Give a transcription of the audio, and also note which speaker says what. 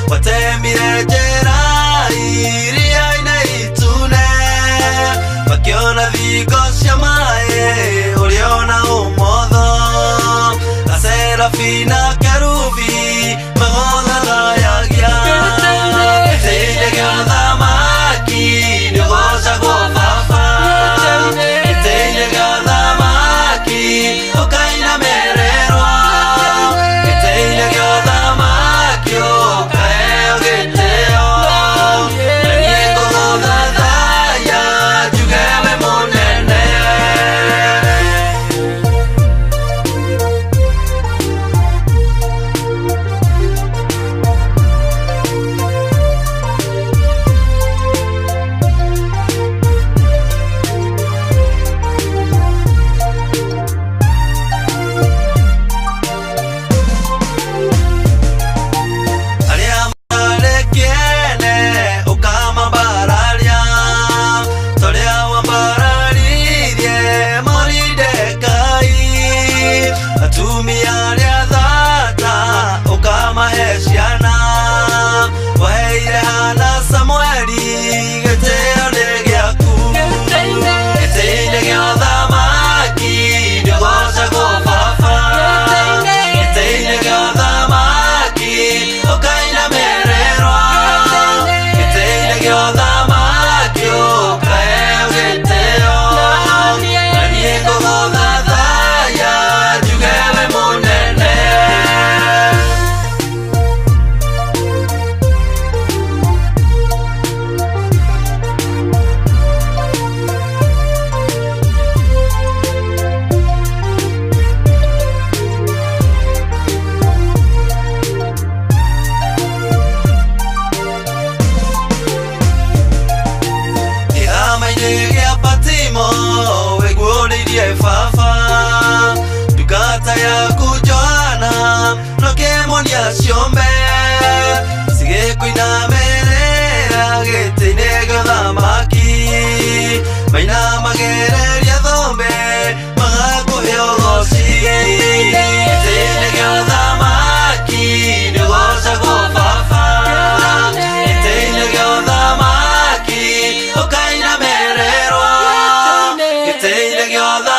Speaker 1: watemire njĩra iria-inĩ itune, makĩona thingo cia maĩ ũrĩo na ũmotho, Aserafi na kerubi magothathayagia gĩtĩ-inĩ gĩa ũthamaki nĩũgocagwo Baba, gĩtĩ-inĩ gĩa ũthamaki ũkainamĩrĩrwo, gĩtĩ-inĩ gĩa ũthamaki ũkaheo gĩtĩo, na niĩ ngũgũthathaya njuge we mũnene. Ndungata yaku Johana nokĩmonia ciombe cigĩkũinamĩrĩra gĩtĩ-inĩ gĩa ũthamaki, mainamagĩrĩria thũmbĩ magakũhe ũgooci, gĩtĩ-inĩ gĩa ũthamaki nĩũgocagwo Baba, gĩtĩ-inĩ gĩa ũthamaki ũkainamĩrĩrwo, gĩtĩ-inĩ gĩa ũthamaki